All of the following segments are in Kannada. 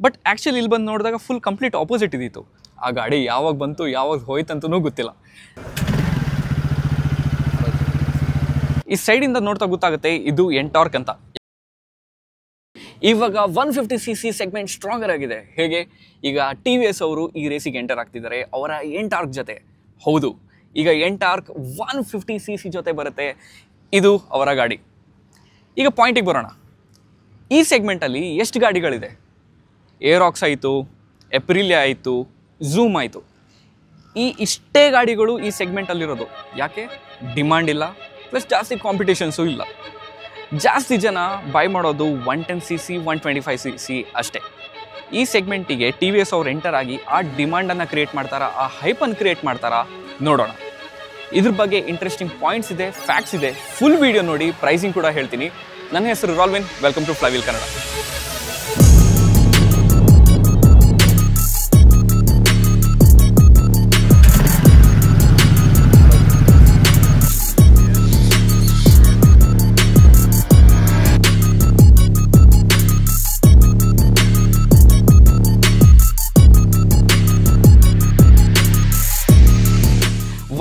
ಬಟ್ ಆ್ಯಕ್ಚುಲಿ ಇಲ್ಲಿ ಬಂದು ನೋಡಿದಾಗ ಫುಲ್ ಕಂಪ್ಲೀಟ್ ಆಪೋಸಿಟ್ ಇದ್ದಿತ್ತು. ಆ ಗಾಡಿ ಯಾವಾಗ ಬಂತು ಯಾವಾಗ ಹೋಯ್ತಂತೂ ಗೊತ್ತಿಲ್ಲ. ಈ ಸೈಡಿಂದ ನೋಡ್ತಾ ಗೊತ್ತಾಗುತ್ತೆ ಇದು ಎಂಟಾರ್ಕ್ ಅಂತ. ಇವಾಗ 150cc ಸೆಗ್ಮೆಂಟ್ ಸ್ಟ್ರಾಂಗರ್ ಆಗಿದೆ. ಹೇಗೆ? ಈಗ TVS ಅವರು ಈ ರೇಸಿಗೆ ಎಂಟರ್ ಆಗ್ತಿದ್ದಾರೆ ಅವರ ಎಂಟಾರ್ಕ್ ಜೊತೆ. ಹೌದು, ಈಗ ಎಂಟಾರ್ಕ್ 150cc ಜೊತೆ ಬರುತ್ತೆ. ಇದು ಅವರ ಗಾಡಿ. ಈಗ ಪಾಯಿಂಟಿಗೆ ಬರೋಣ. ಈ ಸೆಗ್ಮೆಂಟಲ್ಲಿ ಎಷ್ಟು ಗಾಡಿಗಳಿದೆ? ಏರಾಕ್ಸ್ ಆಯಿತು, ಎಪ್ರಿಲಿಯಾ ಆಯಿತು, ಝೂಮ್ ಆಯಿತು. ಇಷ್ಟೇ ಗಾಡಿಗಳು ಈ ಸೆಗ್ಮೆಂಟಲ್ಲಿರೋದು. ಯಾಕೆ? ಡಿಮಾಂಡ್ ಇಲ್ಲ, ಪ್ಲಸ್ ಜಾಸ್ತಿ ಕಾಂಪಿಟೇಷನ್ಸು ಇಲ್ಲ. ಜಾಸ್ತಿ ಜನ ಬೈ ಮಾಡೋದು 110cc 125cc ಅಷ್ಟೇ. ಈ ಸೆಗ್ಮೆಂಟಿಗೆ TVS ಅವ್ರು ಎಂಟರ್ ಆಗಿ ಆ ಡಿಮಾಂಡನ್ನು ಕ್ರಿಯೇಟ್ ಮಾಡ್ತಾರಾ, ಆ ಹೈಪನ್ನು ಕ್ರಿಯೇಟ್ ಮಾಡ್ತಾರಾ ನೋಡೋಣ. ಇದ್ರ ಬಗ್ಗೆ ಇಂಟ್ರೆಸ್ಟಿಂಗ್ ಪಾಯಿಂಟ್ಸ್ ಇದೆ, ಫ್ಯಾಕ್ಟ್ಸ್ ಇದೆ. ಫುಲ್ ವಿಡಿಯೋ ನೋಡಿ, ಪ್ರೈಸಿಂಗ್ ಕೂಡ ಹೇಳ್ತೀನಿ. ನನ್ನ ಹೆಸರು Ralwin, welcome to Flywheel Kannada.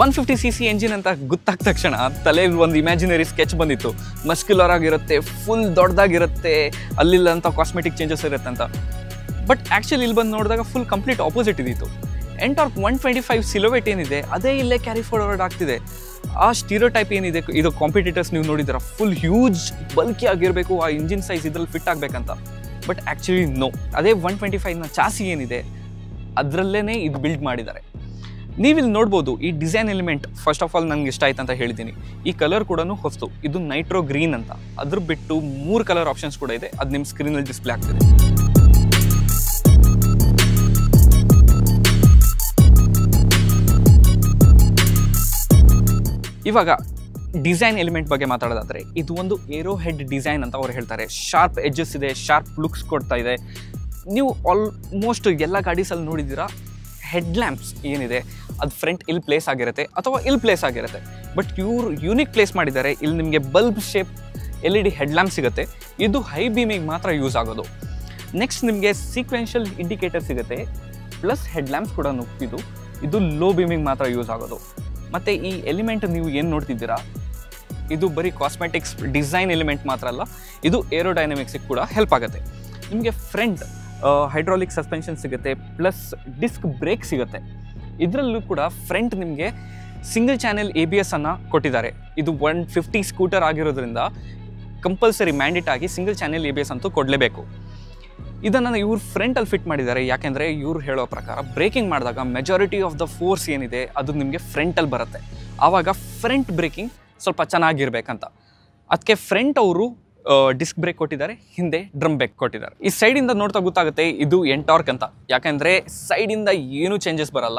$150cc engine ಅಂತ ಗೊತ್ತಾದ ತಕ್ಷಣ ತಲೆಯಲ್ಲಿ ಒಂದು ಇಮ್ಯಾಜಿನರಿ ಸ್ಕೆಚ್ ಬಂದಿತ್ತು. ಮಸ್ಕ್ಯುಲರ್ ಆಗಿರುತ್ತೆ, ಫುಲ್ ದೊಡ್ಡದಾಗಿರುತ್ತೆ, ಅಲ್ಲಿಲ್ಲಂತ ಕಾಸ್ಮೆಟಿಕ್ ಚೇಂಜಸ್ ಇರುತ್ತೆ ಅಂತ. ಬಟ್ ಆ್ಯಕ್ಚುಲಿ ಇಲ್ಲಿ ಬಂದು ನೋಡಿದಾಗ ಫುಲ್ ಕಂಪ್ಲೀಟ್ ಆಪೋಸಿಟ್ ಇದ್ದಿತ್ತು. ಎಂಟಾರ್ಕ್ 125 ಸಿಲೋವೇಟ್ ಏನಿದೆ ಅದೇ ಇಲ್ಲೇ ಕ್ಯಾರಿ ಫಾರ್ವರ್ಡ್ ಆಗ್ತಿದೆ. ಆ ಸ್ಟೀರಿಯೋ ಟೈಪ್ ಏನಿದೆ, ಇದು ಕಾಂಪಿಟೇಟರ್ಸ್ ನೀವು ನೋಡಿದಾರ ಫುಲ್ ಹ್ಯೂಜ್ ಬಲ್ಕಿ ಆಗಿರಬೇಕು, ಆ ಇಂಜಿನ್ ಸೈಜ್ ಇದ್ರಲ್ಲಿ ಫಿಟ್ ಆಗಬೇಕಂತ. ಬಟ್ ಆ್ಯಕ್ಚುಲಿ ನೋ, ಅದೇ 125ನ ಚಾಸಿ ಏನಿದೆ ಅದರಲ್ಲೇ ಇದು ಬಿಲ್ಡ್ ಮಾಡಿದ್ದಾರೆ. ನೀವಿಲ್ಲಿ ನೋಡ್ಬೋದು ಈ design element. First of all ನನಗೆ ಇಷ್ಟ ಆಯ್ತು ಅಂತ ಹೇಳಿದ್ದೀನಿ. ಈ ಕಲರ್ ಕೂಡ ಹೊಸ್ತು, ಇದು ನೈಟ್ರೋ ಗ್ರೀನ್ ಅಂತ. ಅದ್ರ ಬಿಟ್ಟು 3 ಕಲರ್ ಆಪ್ಷನ್ಸ್ ಕೂಡ ಇದೆ, ಅದು ನಿಮ್ಮ ಸ್ಕ್ರೀನಲ್ಲಿ ಡಿಸ್ಪ್ಲೇ ಆಗ್ತಿದೆ. ಇವಾಗ ಡಿಸೈನ್ ಎಲಿಮೆಂಟ್ ಬಗ್ಗೆ ಮಾತಾಡೋದಾದ್ರೆ ಇದು ಒಂದು ಏರೋ ಹೆಡ್ ಡಿಸೈನ್ ಅಂತ ಅವ್ರು ಹೇಳ್ತಾರೆ. ಶಾರ್ಪ್ ಎಡ್ಜಸ್ ಇದೆ, ಶಾರ್ಪ್ ಲುಕ್ಸ್ ಕೊಡ್ತಾ ಇದೆ. ನೀವು ಆಲ್ಮೋಸ್ಟ್ ಎಲ್ಲ ಗಾಡೀಸಲ್ಲಿ ನೋಡಿದ್ದೀರಾ, ಹೆಡ್ ಲ್ಯಾಂಪ್ಸ್ ಏನಿದೆ ಅದು ಫ್ರಂಟ್ ಇಲ್ಲಿ ಪ್ಲೇಸ್ ಆಗಿರುತ್ತೆ ಅಥವಾ ಇಲ್ಲಿ ಪ್ಲೇಸ್ ಆಗಿರುತ್ತೆ. ಬಟ್ ಇವರು ಯೂನಿಕ್ ಪ್ಲೇಸ್ ಮಾಡಿದ್ದಾರೆ. ಇಲ್ಲಿ ನಿಮಗೆ bulb shape LED head lamp ಸಿಗುತ್ತೆ. ಇದು ಹೈ ಬೀಮಿಗೆ ಮಾತ್ರ ಯೂಸ್ ಆಗೋದು. ನೆಕ್ಸ್ಟ್ ನಿಮಗೆ ಸೀಕ್ವೆನ್ಷಿಯಲ್ ಇಂಡಿಕೇಟರ್ ಸಿಗುತ್ತೆ, ಪ್ಲಸ್ ಹೆಡ್ ಲ್ಯಾಂಪ್ಸ್ ಕೂಡ ಇದು ಲೋ ಬೀಮಿಗೆ ಮಾತ್ರ ಯೂಸ್ ಆಗೋದು. ಮತ್ತು ಈ ಎಲಿಮೆಂಟ್ ನೀವು ಏನು ನೋಡ್ತಿದ್ದೀರಾ, ಇದು ಬರೀ ಕಾಸ್ಮೆಟಿಕ್ಸ್ ಡಿಸೈನ್ ಎಲಿಮೆಂಟ್ ಮಾತ್ರ ಅಲ್ಲ, ಇದು ಏರೋಡೈನಮಿಕ್ಸಿಗೆ ಕೂಡ ಹೆಲ್ಪ್ ಆಗುತ್ತೆ. ನಿಮಗೆ ಫ್ರಂಟ್ ಹೈಡ್ರಾಲಿಕ್ ಸಸ್ಪೆನ್ಷನ್ ಸಿಗುತ್ತೆ, ಪ್ಲಸ್ ಡಿಸ್ಕ್ ಬ್ರೇಕ್ ಸಿಗುತ್ತೆ. ಇದರಲ್ಲೂ ಕೂಡ ಫ್ರಂಟ್ ನಿಮಗೆ ಸಿಂಗಲ್ ಚಾನೆಲ್ ABS ಅನ್ನು ಕೊಟ್ಟಿದ್ದಾರೆ. ಇದು 150 ಸ್ಕೂಟರ್ ಆಗಿರೋದ್ರಿಂದ ಕಂಪಲ್ಸರಿ ಮ್ಯಾಂಡೇಟ್ ಆಗಿ ಸಿಂಗಲ್ ಚಾನೆಲ್ ABS ಅಂತೂ ಕೊಡಲೇಬೇಕು. ಇದನ್ನು ಇವ್ರು ಫ್ರಂಟಲ್ಲಿ ಫಿಟ್ ಮಾಡಿದ್ದಾರೆ. ಯಾಕೆಂದರೆ ಇವ್ರು ಹೇಳೋ ಪ್ರಕಾರ ಬ್ರೇಕಿಂಗ್ ಮಾಡಿದಾಗ ಮೆಜಾರಿಟಿ ಆಫ್ ದ ಫೋರ್ಸ್ ಏನಿದೆ ಅದು ನಿಮಗೆ ಫ್ರಂಟಲ್ಲಿ ಬರುತ್ತೆ. ಆವಾಗ ಫ್ರಂಟ್ ಬ್ರೇಕಿಂಗ್ ಸ್ವಲ್ಪ ಚೆನ್ನಾಗಿರ್ಬೇಕಂತ ಅದಕ್ಕೆ ಫ್ರಂಟ್ ಅವರು ಡಿಸ್ಕ್ ಬ್ರೇಕ್ ಕೊಟ್ಟಿದ್ದಾರೆ, ಹಿಂದೆ ಡ್ರಮ್ ಬ್ರೇಕ್ ಕೊಟ್ಟಿದ್ದಾರೆ. ಈ ಸೈಡಿಂದ ನೋಡ್ತಾ ಗೊತ್ತಾಗುತ್ತೆ ಇದು ಎಂಟಾರ್ಕ್ ಅಂತ. ಯಾಕೆಂದರೆ ಸೈಡಿಂದ ಏನೂ ಚೇಂಜಸ್ ಬರಲ್ಲ.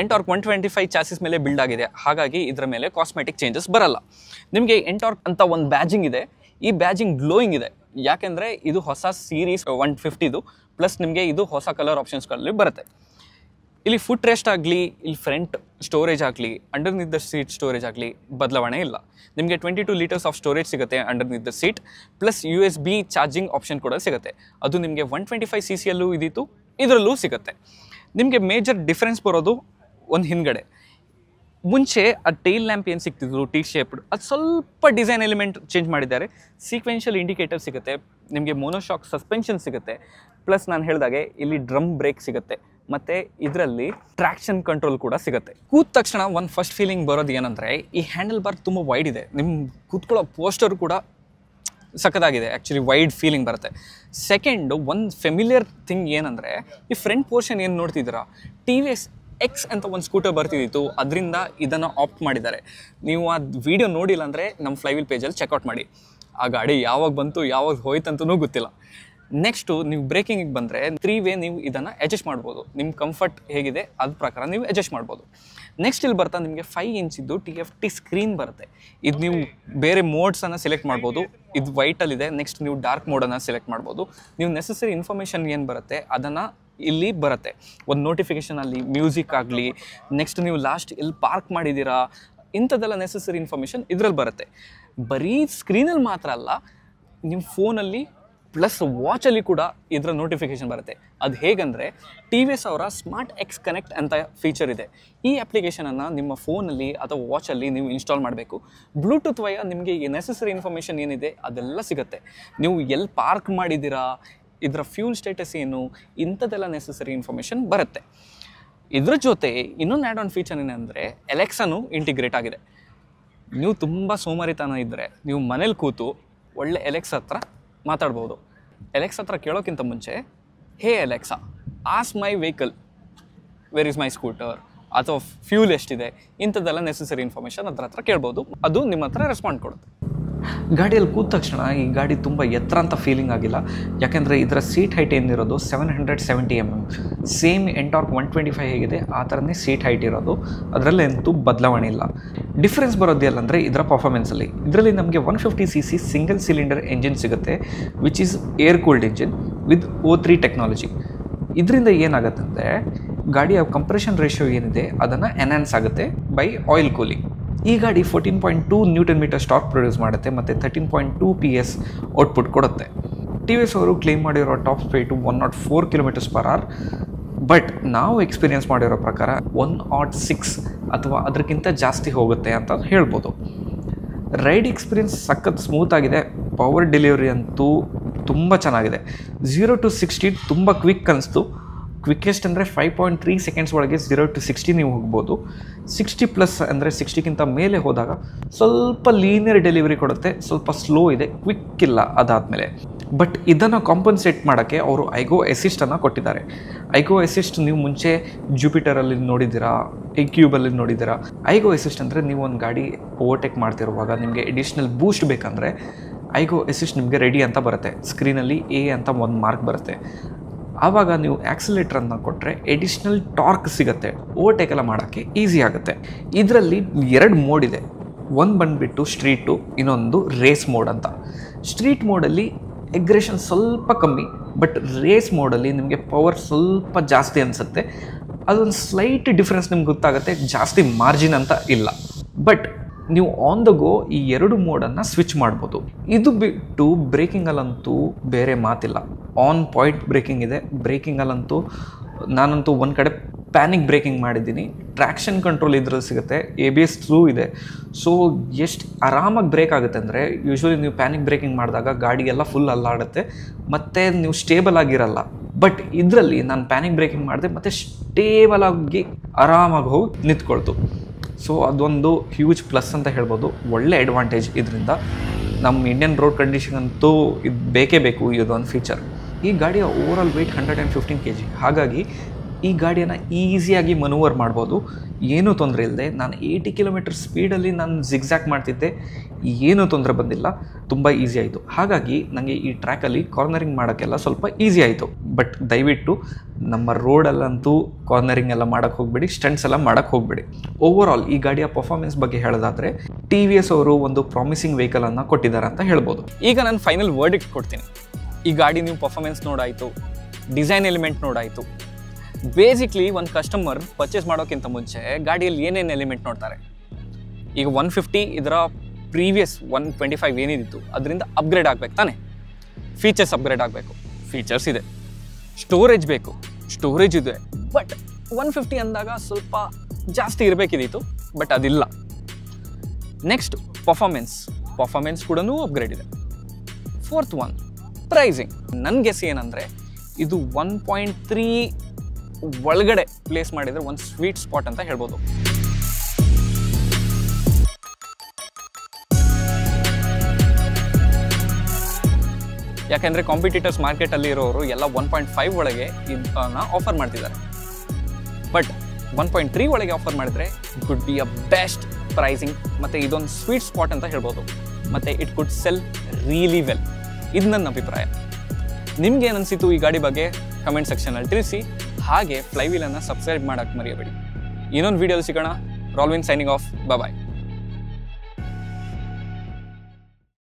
ಎಂಟಾರ್ಕ್ 125 ಚಾಸಿಸ್ ಮೇಲೆ ಬಿಲ್ಡ್ ಆಗಿದೆ, ಹಾಗಾಗಿ ಇದರ ಮೇಲೆ ಕಾಸ್ಮೆಟಿಕ್ ಚೇಂಜಸ್ ಬರಲ್ಲ. ನಿಮಗೆ ಎಂಟಾರ್ಕ್ ಅಂತ ಒಂದು ಬ್ಯಾಜಿಂಗ್ ಇದೆ. ಈ ಬ್ಯಾಜಿಂಗ್ ಗ್ಲೋಯಿಂಗ್ ಇದೆ, ಯಾಕೆಂದರೆ ಇದು ಹೊಸ ಸೀರೀಸ್ 150ದು, ಪ್ಲಸ್ ನಿಮಗೆ ಇದು ಹೊಸ ಕಲರ್ ಆಪ್ಷನ್ಸ್ಗಳಲ್ಲಿ ಬರುತ್ತೆ. ಇಲ್ಲಿ ಫುಟ್ ರೆಸ್ಟ್ ಆಗಲಿ, ಇಲ್ಲಿ ಫ್ರಂಟ್ ಸ್ಟೋರೇಜ್ ಆಗಲಿ, ಅಂಡರ್ನಿತ್ ದ ಸೀಟ್ ಸ್ಟೋರೇಜ್ ಆಗಲಿ ಬದಲಾವಣೆ ಇಲ್ಲ. ನಿಮಗೆ 22 ಲೀಟರ್ಸ್ ಆಫ್ ಸ್ಟೋರೇಜ್ ಸಿಗುತ್ತೆ underneath the seat, plus USB charging option ಕೂಡ ಸಿಗುತ್ತೆ. ಅದು ನಿಮಗೆ 125cc ಇದ್ದಿತ್ತು, ಇದರಲ್ಲೂ ಸಿಗುತ್ತೆ. ನಿಮಗೆ ಮೇಜರ್ ಡಿಫ್ರೆನ್ಸ್ ಬರೋದು ಒಂದು ಹಿಂದ್ಗಡೆ. ಮುಂಚೆ ಆ ಟೈಲ್ ಲ್ಯಾಂಪ್ ಏನು ಸಿಗ್ತಿದ್ರು T ಶೇಪ್ಡ್, ಅದು ಸ್ವಲ್ಪ ಡಿಸೈನ್ ಎಲಿಮೆಂಟ್ ಚೇಂಜ್ ಮಾಡಿದ್ದಾರೆ. ಸೀಕ್ವೆನ್ಷಿಯಲ್ ಇಂಡಿಕೇಟರ್ ಸಿಗುತ್ತೆ, ನಿಮಗೆ ಮೋನೋಶಾಕ್ ಸಸ್ಪೆನ್ಷನ್ ಸಿಗುತ್ತೆ, ಪ್ಲಸ್ ನಾನು ಹೇಳಿದಾಗೆ ಇಲ್ಲಿ ಡ್ರಮ್ ಬ್ರೇಕ್ ಸಿಗುತ್ತೆ, ಮತ್ತು ಇದರಲ್ಲಿ ಟ್ರ್ಯಾಕ್ಷನ್ ಕಂಟ್ರೋಲ್ ಕೂಡ ಸಿಗುತ್ತೆ. ಕೂತ ತಕ್ಷಣ ಒಂದು ಫಸ್ಟ್ ಫೀಲಿಂಗ್ ಬರೋದು ಏನಂದರೆ ಈ ಹ್ಯಾಂಡಲ್ ಬಾರ್ ತುಂಬ ವೈಡ್ ಇದೆ. ನಿಮ್ಮ ಕೂತ್ಕೊಳ್ಳೋ ಪೋಸ್ಟರ್ ಕೂಡ ಸಖತ್ತಾಗಿದೆ. ಆ್ಯಕ್ಚುಲಿ ವೈಡ್ ಫೀಲಿಂಗ್ ಬರುತ್ತೆ. ಸೆಕೆಂಡು ಒಂದು ಫೆಮಿಲಿಯರ್ ಥಿಂಗ್ ಏನಂದರೆ ಈ ಫ್ರಂಟ್ ಪೋರ್ಷನ್ ಏನು ನೋಡ್ತಿದ್ದೀರಾ, TVS X ಅಂತ ಒಂದು ಸ್ಕೂಟರ್ ಬರ್ತಿದ್ದಿತ್ತು, ಅದರಿಂದ ಇದನ್ನು ಆಪ್ಟ್ ಮಾಡಿದ್ದಾರೆ. ನೀವು ಆ ವಿಡಿಯೋ ನೋಡಿಲ್ಲ ಅಂದರೆ ನಮ್ಮ ಫ್ಲೈವೀಲ್ ಪೇಜಲ್ಲಿ ಚೆಕ್ಔಟ್ ಮಾಡಿ. ಆ ಗಾಡಿ ಯಾವಾಗ ಬಂತು ಯಾವಾಗ ಹೋಯ್ತಂತೂ ಗೊತ್ತಿಲ್ಲ. ನೆಕ್ಸ್ಟು ನೀವು ಬ್ರೇಕಿಂಗಿಗೆ ಬಂದರೆ 3 ವೇ ನೀವು ಇದನ್ನು ಅಡ್ಜಸ್ಟ್ ಮಾಡ್ಬೋದು. ನಿಮ್ಮ ಕಂಫರ್ಟ್ ಹೇಗಿದೆ ಅದ್ರ ಪ್ರಕಾರ ನೀವು ಅಡ್ಜಸ್ಟ್ ಮಾಡ್ಬೋದು. ನೆಕ್ಸ್ಟ್ ಇಲ್ಲಿ ಬರ್ತಾ ನಿಮಗೆ 5 ಇಂಚಿದ್ದು TFT ಸ್ಕ್ರೀನ್ ಬರುತ್ತೆ. ಇದು ನೀವು ಬೇರೆ ಮೋಡ್ಸನ್ನು ಸೆಲೆಕ್ಟ್ ಮಾಡ್ಬೋದು. ಇದು ವೈಟಲ್ಲಿದೆ. ನೆಕ್ಸ್ಟ್ ನೀವು ಡಾರ್ಕ್ ಮೋಡನ್ನು ಸೆಲೆಕ್ಟ್ ಮಾಡ್ಬೋದು. ನೀವು ನೆಸೆಸರಿ ಇನ್ಫಾರ್ಮೇಷನ್ ಏನು ಬರುತ್ತೆ ಅದನ್ನು ಇಲ್ಲಿ ಬರುತ್ತೆ. ಒಂದು ನೋಟಿಫಿಕೇಷನ್ ಅಲ್ಲಿ ಮ್ಯೂಸಿಕ್ ಆಗಲಿ, ನೆಕ್ಸ್ಟ್ ನೀವು ಲಾಸ್ಟ್ ಎಲ್ಲಿ ಪಾರ್ಕ್ ಮಾಡಿದ್ದೀರಾ, ಇಂಥದ್ದೆಲ್ಲ ನೆಸೆಸರಿ ಇನ್ಫಾರ್ಮೇಷನ್ ಇದರಲ್ಲಿ ಬರುತ್ತೆ. ಬರೀ ಸ್ಕ್ರೀನಲ್ಲಿ ಮಾತ್ರ ಅಲ್ಲ, ನಿಮ್ಮ ಫೋನಲ್ಲಿ ಪ್ಲಸ್ ವಾಚಲ್ಲಿ ಕೂಡ ಇದರ ನೋಟಿಫಿಕೇಶನ್ ಬರುತ್ತೆ. ಅದು ಹೇಗಂದರೆ TVS ಅವರ ಸ್ಮಾರ್ಟ್ ಎಕ್ಸ್ ಕನೆಕ್ಟ್ ಅಂತ ಫೀಚರ್ ಇದೆ. ಈ ಅಪ್ಲಿಕೇಶನನ್ನು ನಿಮ್ಮ ಫೋನಲ್ಲಿ ಅಥವಾ ವಾಚಲ್ಲಿ ನೀವು ಇನ್ಸ್ಟಾಲ್ ಮಾಡಬೇಕು. ಬ್ಲೂಟೂತ್ ವಯ ನಿಮಗೆ ನೆಸೆಸರಿ ಇನ್ಫಾರ್ಮೇಷನ್ ಏನಿದೆ ಅದೆಲ್ಲ ಸಿಗುತ್ತೆ. ನೀವು ಎಲ್ಲಿ ಪಾರ್ಕ್ ಮಾಡಿದ್ದೀರಾ, ಇದರ ಫ್ಯೂಲ್ ಸ್ಟೇಟಸ್ ಏನು, ಇಂಥದ್ದೆಲ್ಲ ನೆಸೆಸರಿ ಇನ್ಫಾರ್ಮೇಷನ್ ಬರುತ್ತೆ. ಇದ್ರ ಜೊತೆ ಇನ್ನೊಂದು ಆ್ಯಡ್ ಆನ್ ಫೀಚರ್ ಏನಂದರೆ ಎಲೆಕ್ಸಾನು ಇಂಟಿಗ್ರೇಟ್ ಆಗಿದೆ. ನೀವು ತುಂಬ ಸೋಮಾರಿತನ ಇದ್ದರೆ ನೀವು ಮನೇಲಿ ಕೂತು ಒಳ್ಳೆ ಎಲೆಕ್ಸ್ ಹತ್ರ ಮಾತಾಡ್ಬೋದು. ಎಲೆಕ್ಸ್ ಹತ್ರ ಕೇಳೋಕ್ಕಿಂತ ಮುಂಚೆ, hey Alexa, ask my vehicle where is my scooter ಅಥವಾ ಫ್ಯೂಲ್ ಎಷ್ಟಿದೆ, ಇಂಥದ್ದೆಲ್ಲ ನೆಸೆಸರಿ ಇನ್ಫಾರ್ಮೇಷನ್ ಅದ್ರ ಹತ್ರ ಕೇಳ್ಬೋದು. ಅದು ನಿಮ್ಮ ಹತ್ರ ರೆಸ್ಪಾಂಡ್ ಕೊಡುತ್ತೆ. ಗಾಡಿಯಲ್ಲಿ ಕೂತ ತಕ್ಷಣ ಈ ಗಾಡಿ ತುಂಬ ಎತ್ತರ ಅಂತ ಫೀಲಿಂಗ್ ಆಗಿಲ್ಲ. ಯಾಕೆಂದರೆ ಇದರ ಸೀಟ್ ಹೈಟ್ ಏನಿರೋದು 770 mm. ಸೇಮ್ ಎಂಟಾರ್ಕ್ 125 ಹೇಗಿದೆ ಆ ಥರನೇ ಸೀಟ್ ಹೈಟ್ ಇರೋದು. ಅದರಲ್ಲೆಂತೂ ಬದಲಾವಣೆ ಇಲ್ಲ. ಡಿಫ್ರೆನ್ಸ್ ಬರೋದು ಎಲ್ಲಂದರೆ ಇದರ ಪರ್ಫಾರ್ಮೆನ್ಸಲ್ಲಿ. ಇದರಲ್ಲಿ ನಮಗೆ 150cc ಸಿಂಗಲ್ ಸಿಲಿಂಡರ್ ಎಂಜಿನ್ ಸಿಗುತ್ತೆ, which is air cooled engine with O3 technology. ಇದರಿಂದ ಏನಾಗುತ್ತಂದರೆ ಗಾಡಿಯ ಕಂಪ್ರೆಷನ್ ರೇಷಿಯೋ ಏನಿದೆ ಅದನ್ನು ಎನ್ಹಾನ್ಸ್ ಆಗುತ್ತೆ ಬೈ ಆಯಿಲ್ ಕೂಲಿಂಗ್. ಈ ಗಾಡಿ 14.2 Nm ಟಾರ್ಕ್ ಪ್ರೊಡ್ಯೂಸ್ ಮಾಡುತ್ತೆ ಮತ್ತು 13.2 PS ಔಟ್ಪುಟ್ ಕೊಡುತ್ತೆ. TVS ಅವರು ಕ್ಲೇಮ್ ಮಾಡಿರೋ ಟಾಪ್ ಸ್ಪೀಡು 104 km/h. ಬಟ್ ನಾವು ಎಕ್ಸ್ಪೀರಿಯನ್ಸ್ ಮಾಡಿರೋ ಪ್ರಕಾರ 106 ಅಥವಾ ಅದಕ್ಕಿಂತ ಜಾಸ್ತಿ ಹೋಗುತ್ತೆ ಅಂತ ಹೇಳ್ಬೋದು. ರೈಡ್ ಎಕ್ಸ್ಪೀರಿಯನ್ಸ್ ಸಖತ್ ಸ್ಮೂತ್ ಆಗಿದೆ. ಪವರ್ ಡೆಲಿವರಿ ಅಂತೂ ತುಂಬ ಚೆನ್ನಾಗಿದೆ. 0 to 60 ತುಂಬ ಕ್ವಿಕ್ ಅನಿಸ್ತು. ಕ್ವಿಕ್ಕೆಸ್ಟ್ ಅಂದರೆ 5.3 ಸೆಕೆಂಡ್ಸ್ ಒಳಗೆ 0 to 60 ನೀವು ಹೋಗ್ಬೋದು. 60+ ಅಂದರೆ 60ಕ್ಕಿಂತ ಮೇಲೆ ಹೋದಾಗ ಸ್ವಲ್ಪ ಲೀನಿಯರ್ ಡೆಲಿವರಿ ಕೊಡುತ್ತೆ, ಸ್ವಲ್ಪ ಸ್ಲೋ ಇದೆ, ಕ್ವಿಕ್ ಇಲ್ಲ ಅದಾದಮೇಲೆ. ಬಟ್ ಇದನ್ನು ಕಾಂಪನ್ಸೇಟ್ ಮಾಡೋಕ್ಕೆ ಅವರು ಐಗೋ ಅಸಿಸ್ಟನ್ನು ಕೊಟ್ಟಿದ್ದಾರೆ. ಐಗೋ ಅಸಿಸ್ಟ್ ನೀವು ಮುಂಚೆ ಜುಪಿಟರಲ್ಲಿ ನೋಡಿದ್ದೀರಾ, iQube ನೋಡಿದ್ದೀರಾ. ಐಗೋ ಅಸಿಸ್ಟ್ ಅಂದರೆ ನೀವು ಒಂದು ಗಾಡಿ ಓವರ್ಟೇಕ್ ಮಾಡ್ತಿರುವಾಗ ನಿಮಗೆ ಎಡಿಷ್ನಲ್ ಬೂಸ್ಟ್ ಬೇಕಂದರೆ ಐಗೋ ಅಸಿಸ್ಟ್ ನಿಮಗೆ ರೆಡಿ ಅಂತ ಬರುತ್ತೆ. ಸ್ಕ್ರೀನಲ್ಲಿ A ಅಂತ ಒಂದು ಮಾರ್ಕ್ ಬರುತ್ತೆ. ಆವಾಗ ನೀವು ಆ್ಯಕ್ಸಿಲೇಟ್ರನ್ನು ಕೊಟ್ಟರೆ ಎಡಿಷ್ನಲ್ ಟಾರ್ಕ್ ಸಿಗುತ್ತೆ, ಓವರ್ಟೇಕೆಲ್ಲ ಮಾಡೋಕ್ಕೆ ಈಸಿ ಆಗುತ್ತೆ. ಇದರಲ್ಲಿ 2 ಮೋಡ್ ಇದೆ. ಒಂದು ಬಂದುಬಿಟ್ಟು ಸ್ಟ್ರೀಟು, ಇನ್ನೊಂದು ರೇಸ್ ಮೋಡ್ ಅಂತ. ಸ್ಟ್ರೀಟ್ ಮೋಡಲ್ಲಿ ಎಗ್ರೆಷನ್ ಸ್ವಲ್ಪ ಕಮ್ಮಿ, ಬಟ್ ರೇಸ್ ಮೋಡಲ್ಲಿ ನಿಮಗೆ ಪವರ್ ಸ್ವಲ್ಪ ಜಾಸ್ತಿ ಅನಿಸುತ್ತೆ. ಅದೊಂದು ಸ್ಲೈಟ್ ಡಿಫ್ರೆನ್ಸ್ ನಿಮ್ಗೆ ಗೊತ್ತಾಗುತ್ತೆ, ಜಾಸ್ತಿ ಮಾರ್ಜಿನ್ ಅಂತ ಇಲ್ಲ. ಬಟ್ ನೀವು ಆನ್ ದ ಗೋ ಈ 2 ಮೋಡನ್ನು ಸ್ವಿಚ್ ಮಾಡ್ಬೋದು. ಇದು ಬಿಟ್ಟು ಬ್ರೇಕಿಂಗಲ್ಲಂತೂ ಬೇರೆ ಮಾತಿಲ್ಲ. ಆನ್ ಪಾಯಿಂಟ್ ಬ್ರೇಕಿಂಗ್ ಇದೆ. ಬ್ರೇಕಿಂಗಲ್ಲಂತೂ ನಾನಂತೂ ಒಂದು ಕಡೆ ಪ್ಯಾನಿಕ್ ಬ್ರೇಕಿಂಗ್ ಮಾಡಿದ್ದೀನಿ. ಟ್ರ್ಯಾಕ್ಷನ್ ಕಂಟ್ರೋಲ್ ಇದ್ರಲ್ಲಿ ಸಿಗುತ್ತೆ, ABS ಥ್ರೂ ಇದೆ. ಸೊ ಎಷ್ಟು ಆರಾಮಾಗಿ ಬ್ರೇಕ್ ಆಗುತ್ತೆ ಅಂದರೆ, ಯೂಶ್ವಲಿ ನೀವು ಪ್ಯಾನಿಕ್ ಬ್ರೇಕಿಂಗ್ ಮಾಡಿದಾಗ ಗಾಡಿ ಎಲ್ಲ ಫುಲ್ ಅಲ್ಲಾಡುತ್ತೆ ಮತ್ತು ನೀವು ಸ್ಟೇಬಲ್ ಆಗಿರಲ್ಲ. ಬಟ್ ಇದರಲ್ಲಿ ನಾನು ಪ್ಯಾನಿಕ್ ಬ್ರೇಕಿಂಗ್ ಮಾಡಿದೆ ಮತ್ತು ಸ್ಟೇಬಲ್ ಆಗಿ ಆರಾಮಾಗಿ ಹೋಗಿ ನಿಂತ್ಕೊಳ್ತು. ಸೊ ಅದೊಂದು ಹ್ಯೂಜ್ ಪ್ಲಸ್ ಅಂತ ಹೇಳ್ಬೋದು. ಒಳ್ಳೆ ಅಡ್ವಾಂಟೇಜ್ ಇದರಿಂದ. ನಮ್ಮ ಇಂಡಿಯನ್ ರೋಡ್ ಕಂಡೀಷನ್ ಅಂತೂ ಇದು ಬೇಕೇ ಬೇಕು, ಇದೊಂದು ಫೀಚರ್. ಈ ಗಾಡಿಯ ಓವರಾಲ್ ವೆಯ್ಟ್ 115 kg. ಹಾಗಾಗಿ ಈ ಗಾಡಿಯನ್ನು ಈಸಿಯಾಗಿ ಮನೂವರ್ ಮಾಡ್ಬೋದು, ಏನೂ ತೊಂದರೆ ಇಲ್ಲದೆ. ನಾನು 80 km ಸ್ಪೀಡಲ್ಲಿ ನಾನು ಜಿಗ್ಜ್ಯಾಕ್ ಮಾಡ್ತಿದ್ದೆ, ಏನೂ ತೊಂದರೆ ಬಂದಿಲ್ಲ, ತುಂಬ ಈಸಿ ಆಯಿತು. ಹಾಗಾಗಿ ನನಗೆ ಈ ಟ್ರ್ಯಾಕಲ್ಲಿ ಕಾರ್ನರಿಂಗ್ ಮಾಡೋಕ್ಕೆಲ್ಲ ಸ್ವಲ್ಪ ಈಸಿ ಆಯಿತು. ಬಟ್ ದಯವಿಟ್ಟು ನಮ್ಮ ರೋಡಲ್ಲಂತೂ ಕಾರ್ನರಿಂಗ್ ಎಲ್ಲ ಮಾಡೋಕ್ಕೆ ಹೋಗಬೇಡಿ, ಸ್ಟಂಟ್ಸ್ ಎಲ್ಲ ಮಾಡೋಕ್ಕೆ ಹೋಗಬೇಡಿ. ಓವರಾಲ್ ಈ ಗಾಡಿಯ ಪರ್ಫಾರ್ಮೆನ್ಸ್ ಬಗ್ಗೆ ಹೇಳೋದಾದರೆ TVS ಅವರು ಒಂದು ಪ್ರಾಮಿಸಿಂಗ್ ವೆಹಿಕಲನ್ನು ಕೊಟ್ಟಿದ್ದಾರೆ ಅಂತ ಹೇಳ್ಬೋದು. ಈಗ ನಾನು ಫೈನಲ್ ವರ್ಡಿಕ್ಟ್ ಕೊಡ್ತೀನಿ. ಈ ಗಾಡಿ ನೀವು ಪರ್ಫಾರ್ಮೆನ್ಸ್ ನೋಡಾಯಿತು, ಡಿಸೈನ್ ಎಲಿಮೆಂಟ್ ನೋಡಾಯಿತು. ಬೇಸಿಕ್ಲಿ ಒಂದು ಕಸ್ಟಮರ್ ಪರ್ಚೇಸ್ ಮಾಡೋಕ್ಕಿಂತ ಮುಂಚೆ ಗಾಡಿಯಲ್ಲಿ ಏನೇನು ಎಲಿಮೆಂಟ್ ನೋಡ್ತಾರೆ. ಈಗ 150 ಇದರ ಪ್ರೀವಿಯಸ್ 125 ಏನಿತ್ತು ಅದರಿಂದ ಅಪ್ಗ್ರೇಡ್ ಆಗಬೇಕು ತಾನೆ. ಫೀಚರ್ಸ್ ಅಪ್ಗ್ರೇಡ್ ಆಗಬೇಕು, ಫೀಚರ್ಸ್ ಇದೆ. ಸ್ಟೋರೇಜ್ ಬೇಕು, ಸ್ಟೋರೇಜ್ ಇದೆ. ಬಟ್ 150 ಅಂದಾಗ ಸ್ವಲ್ಪ ಜಾಸ್ತಿ ಇರಬೇಕಿದ್ದಿತ್ತು, ಬಟ್ ಅದಿಲ್ಲ. ನೆಕ್ಸ್ಟ್ ಪರ್ಫಾರ್ಮೆನ್ಸ್ ಕೂಡ ಅಪ್ಗ್ರೇಡ್ ಇದೆ. 4th one pricing. ನನ್ನ ಗೆಸ್ ಏನಂದರೆ ಇದು 1.3 ಒಳಗಡೆ ಪ್ಲೇಸ್ ಮಾಡಿದರೆ ಒಂದು ಸ್ವೀಟ್ ಸ್ಪಾಟ್ ಅಂತ ಹೇಳ್ಬೋದು. ಯಾಕೆಂದರೆ ಕಾಂಪಿಟೇಟರ್ಸ್ ಮಾರ್ಕೆಟಲ್ಲಿ ಇರೋರು ಎಲ್ಲ 1.5 ಒಳಗೆ ಇದನ್ನು ಆಫರ್ ಮಾಡ್ತಿದ್ದಾರೆ. ಬಟ್ 1.3 ಒಳಗೆ ಆಫರ್ ಮಾಡಿದರೆ it could be a best pricing ಮತ್ತು ಇದೊಂದು ಸ್ವೀಟ್ ಸ್ಪಾಟ್ ಅಂತ ಹೇಳ್ಬೋದು. ಮತ್ತು it could cell really well. ಇದು ನನ್ನ ಅಭಿಪ್ರಾಯ. ನಿಮ್ಗೆ ಏನು ಅನಿಸಿತು ಈ ಗಾಡಿ ಬಗ್ಗೆ ಕಮೆಂಟ್ ಸೆಕ್ಷನಲ್ಲಿ ತಿಳಿಸಿ. ಹಾಗೆ ಫ್ಲೈವೀಲನ್ನು ಸಬ್ಸ್ಕ್ರೈಬ್ ಮಾಡೋಕ್ಕೆ ಮರೆಯಬೇಡಿ. ಇನ್ನೊಂದು ವೀಡಿಯೋದಲ್ಲಿ ಸಿಗೋಣ. Ralvin signing off. ಬಾಯ್.